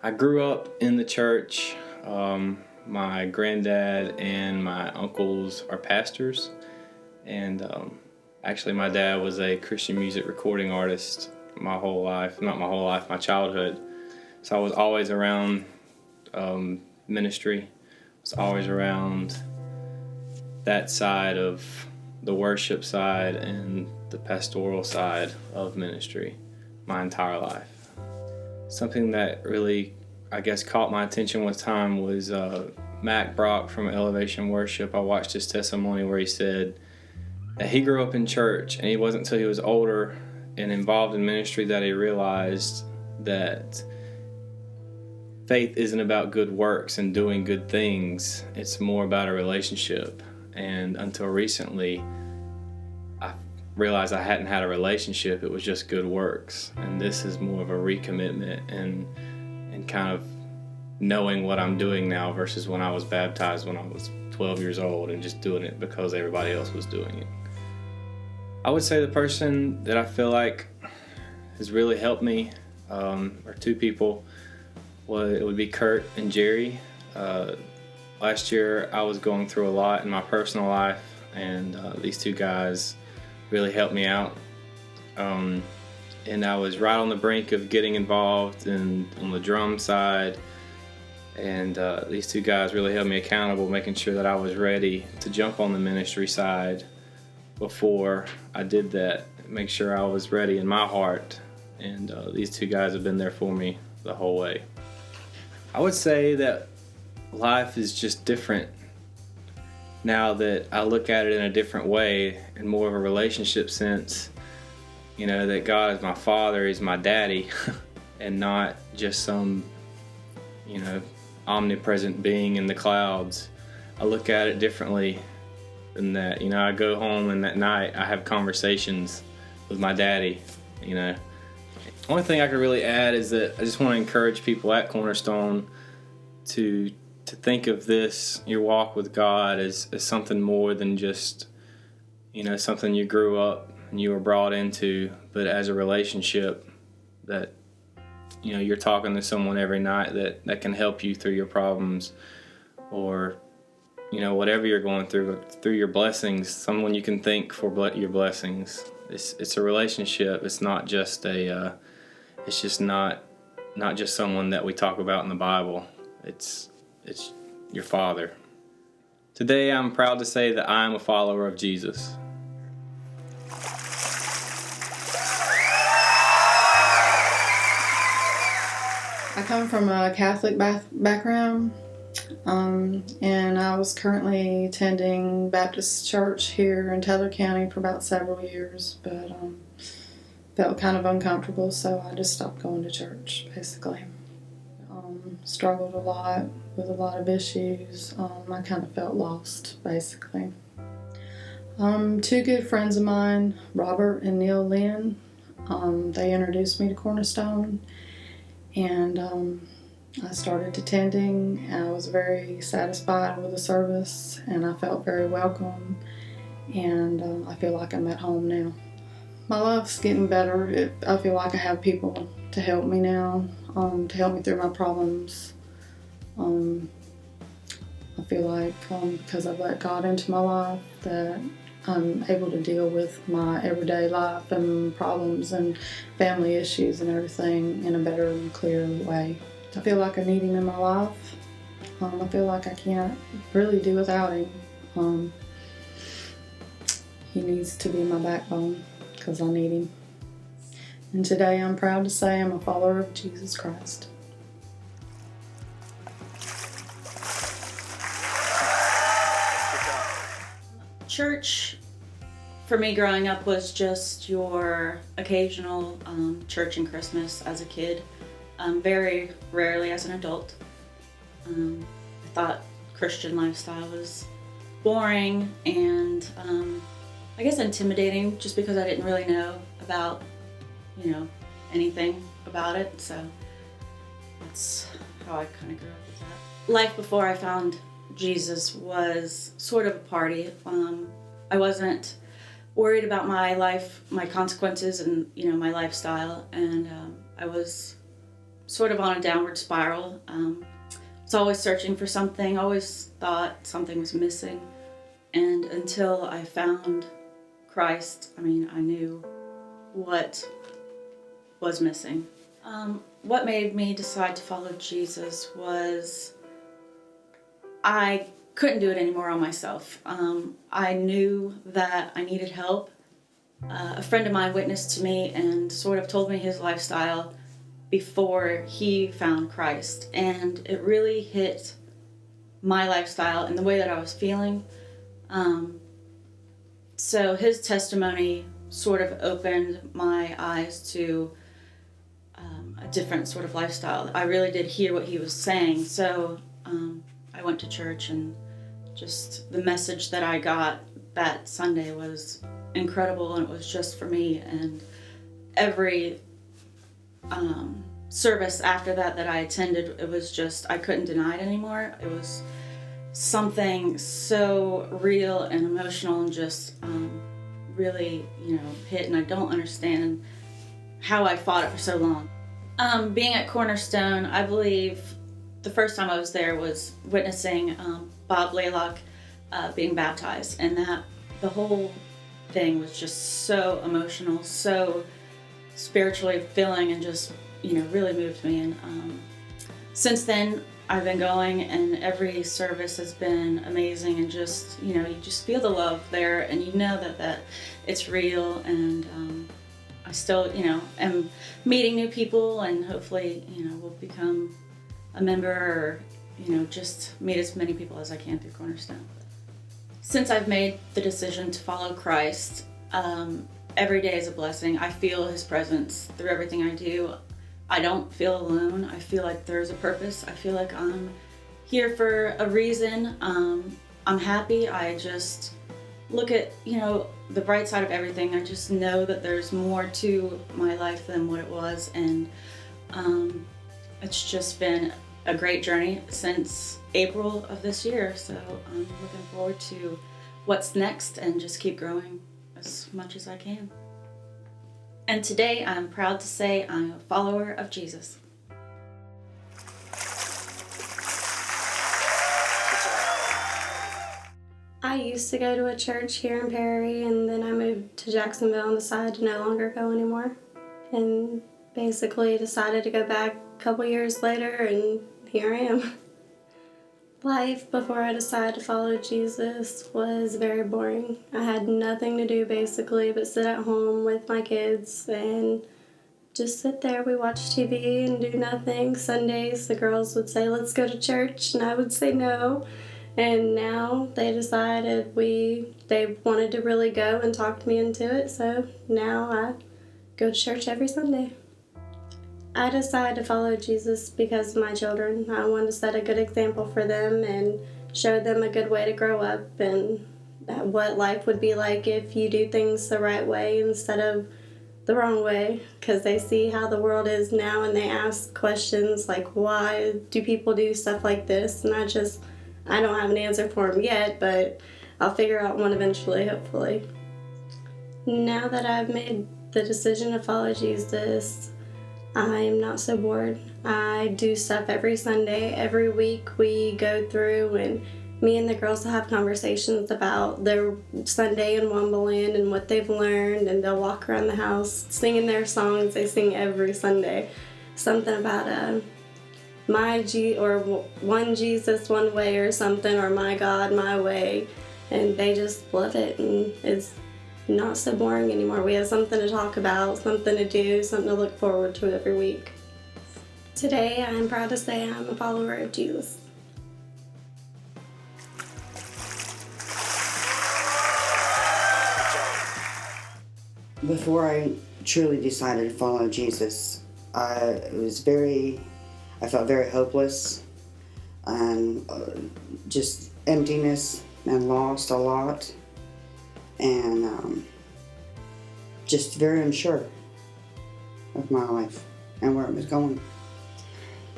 I grew up in the church. My granddad and my uncles are pastors, and actually, my dad was a Christian music recording artist my whole life. Not my whole life, my childhood. So I was always around ministry. I was always around that side of the worship side and the pastoral side of ministry my entire life. Something that really, I guess, caught my attention one time was Mac Brock from Elevation Worship. I watched his testimony where he said that he grew up in church, and it wasn't until he was older and involved in ministry that he realized that faith isn't about good works and doing good things. It's more about a relationship. And until recently, I realized I hadn't had a relationship. It was just good works. And this is more of a recommitment and kind of knowing what I'm doing now versus when I was baptized when I was 12 years old and just doing it because everybody else was doing it. I would say the person that I feel like has really helped me are two people. Well, it would be Kurt and Jerry. Last year I was going through a lot in my personal life, and these two guys really helped me out. And I was right on the brink of getting involved on the drum side, and these two guys really held me accountable, making sure that I was ready to jump on the ministry side before I did that, make sure I was ready in my heart. And these two guys have been there for me the whole way. I would say that life is just different now that I look at it in a different way, in more of a relationship sense. You know, that God is my father, he's my daddy, and not just some, omnipresent being in the clouds. I look at it differently than that. I go home and that night I have conversations with my daddy, Only thing I could really add is that I just want to encourage people at Cornerstone to think of this, your walk with God, as something more than just, something you grew up and you were brought into, but as a relationship that, you're talking to someone every night that can help you through your problems or, whatever you're going through your blessings, someone you can thank for your blessings. It's a relationship. It's not just it's just not just someone that we talk about in the Bible. It's your Father. Today I'm proud to say that I am a follower of Jesus. I come from a Catholic background, and I was currently attending Baptist Church here in Taylor County for about several years, but felt kind of uncomfortable, so I just stopped going to church, basically. Struggled a lot with a lot of issues. I kind of felt lost, basically. Two good friends of mine, Robert and Neil Lynn, they introduced me to Cornerstone, and I started attending. I was very satisfied with the service, and I felt very welcome, and I feel like I'm at home now. My life's getting better. I feel like I have people to help me now, to help me through my problems. I feel like because I've let God into my life that I'm able to deal with my everyday life and problems and family issues and everything in a better and clearer way. I feel like I need Him in my life. I feel like I can't really do without Him. He needs to be my backbone because I need Him. And today I'm proud to say I'm a follower of Jesus Christ. Church, for me growing up, was just your occasional church and Christmas as a kid. Very rarely as an adult. I thought Christian lifestyle was boring and I guess intimidating just because I didn't really know about, anything about it. So that's how I kind of grew up with that. Life before I found Jesus was sort of a party. I wasn't worried about my life, my consequences, and my lifestyle, and I was sort of on a downward spiral. Was always searching for something, always thought something was missing. And until I found Christ, I knew what was missing. What made me decide to follow Jesus was I couldn't do it anymore on myself. I knew that I needed help. A friend of mine witnessed to me and sort of told me his lifestyle before he found Christ, and it really hit my lifestyle and the way that I was feeling. So his testimony sort of opened my eyes to a different sort of lifestyle. I really did hear what he was saying, so I went to church, and just the message that I got that Sunday was incredible, and it was just for me. And every service after that I attended, it was just, I couldn't deny it anymore. It was something so real and emotional, and just really, hit, and I don't understand how I fought it for so long. Being at Cornerstone, I believe the first time I was there was witnessing Bob Laylock being baptized, and that the whole thing was just so emotional, so spiritually filling, and just really moved me. And since then I've been going, and every service has been amazing, and just you just feel the love there, and that it's real. And I still am meeting new people, and hopefully will become a member, or just meet as many people as I can through Cornerstone. Since I've made the decision to follow Christ, every day is a blessing. I feel His presence through everything I do. I don't feel alone. I feel like there's a purpose. I feel like I'm here for a reason. I'm happy. I just look at, the bright side of everything. I just know that there's more to my life than what it was. And it's just been a great journey since April of this year. So I'm looking forward to what's next, and just keep growing as much as I can. And today I'm proud to say I'm a follower of Jesus. I used to go to a church here in Perry, and then I moved to Jacksonville and decided to no longer go anymore. And basically decided to go back a couple years later, and here I am. Life before I decided to follow Jesus was very boring. I had nothing to do basically but sit at home with my kids and just sit there. We watch TV and do nothing. Sundays the girls would say, let's go to church, and I would say no. And now they decided they wanted to really go and talk me into it, so now I go to church every Sunday. I decided to follow Jesus because of my children. I wanted to set a good example for them and show them a good way to grow up, and what life would be like if you do things the right way instead of the wrong way, because they see how the world is now and they ask questions like, why do people do stuff like this? And I don't have an answer for them yet, but I'll figure out one eventually, hopefully. Now that I've made the decision to follow Jesus, I'm not so bored. I do stuff every Sunday. Every week we go through, and me and the girls will have conversations about their Sunday in Womberland and what they've learned, and they'll walk around the house singing their songs they sing every Sunday. Something about one Jesus, one way, or something, or my God, my way, and they just love it, and it's not so boring anymore. We have something to talk about, something to do, something to look forward to every week. Today, I'm proud to say I'm a follower of Jesus. Before I truly decided to follow Jesus, I felt very hopeless and just emptiness and lost a lot, and just very unsure of my life and where it was going.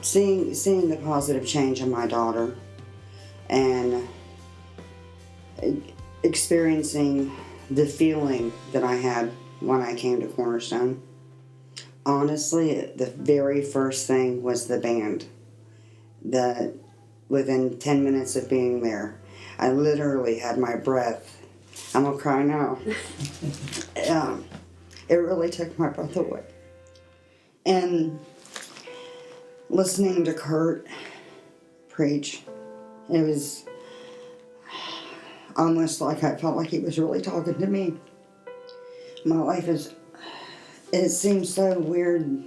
Seeing the positive change in my daughter and experiencing the feeling that I had when I came to Cornerstone honestly, the very first thing was the band. That within 10 minutes of being there, I literally had my breath. I'm gonna cry now. It really took my breath away. And listening to Kurt preach, it was almost like I felt like he was really talking to me. My life is, it seems so weird.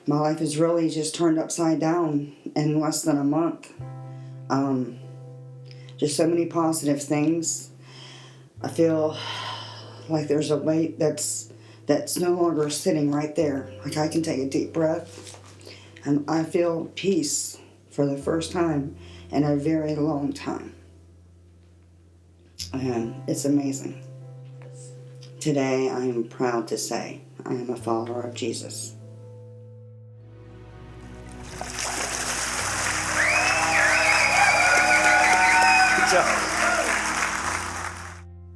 My life has really just turned upside down in less than a month. Just so many positive things. I feel like there's a weight that's no longer sitting right there. Like I can take a deep breath and I feel peace for the first time in a very long time. And it's amazing. Today I am proud to say I am a follower of Jesus. Good job.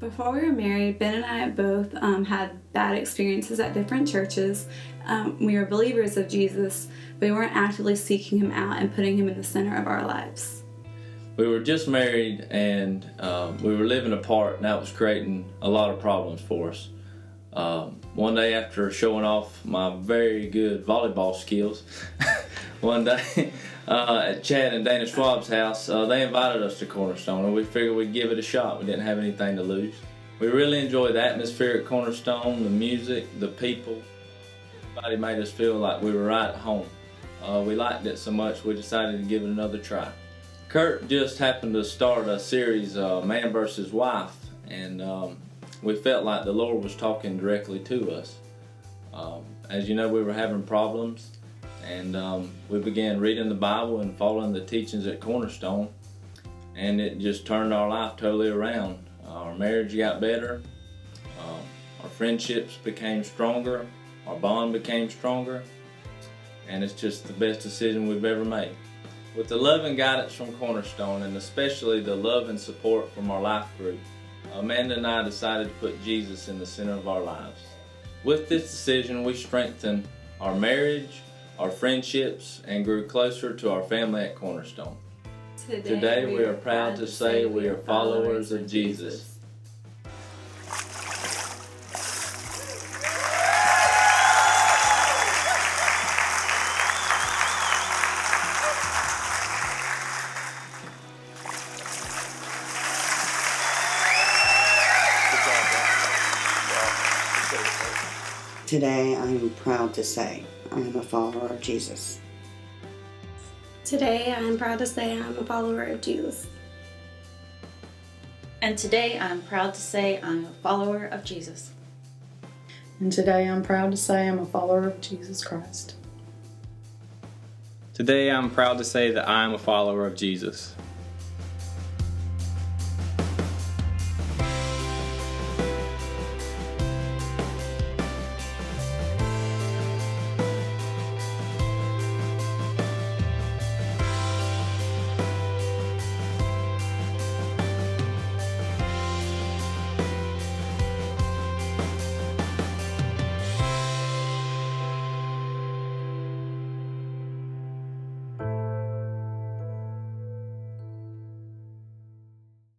Before we were married, Ben and I both had bad experiences at different churches. We were believers of Jesus, but we weren't actively seeking him out and putting him in the center of our lives. We were just married and we were living apart, and that was creating a lot of problems for us. One day, after showing off my very good volleyball skills, one day at Chad and Dana Schwab's house, they invited us to Cornerstone, and we figured we'd give it a shot. We didn't have anything to lose. We really enjoyed the atmosphere at Cornerstone, the music, the people. Everybody made us feel like we were right at home. We liked it so much we decided to give it another try. Kurt just happened to start a series, Man vs. Wife, and we felt like the Lord was talking directly to us. As you know, we were having problems, and we began reading the Bible and following the teachings at Cornerstone, and it just turned our life totally around. Our marriage got better, our friendships became stronger, our bond became stronger, and it's just the best decision we've ever made. With the love and guidance from Cornerstone, and especially the love and support from our life group, Amanda and I decided to put Jesus in the center of our lives. With this decision, we strengthened our marriage, our friendships, and grew closer to our family at Cornerstone. Today we are proud to say we are followers of Jesus. Today I am proud to say I am a follower of Jesus. Today, I am proud to say I'm a follower of Jesus. And today I'm proud to say I'm a follower of Jesus. And today I'm proud to say I'm a follower of Jesus Christ. Today I'm proud to say that I am a follower of Jesus.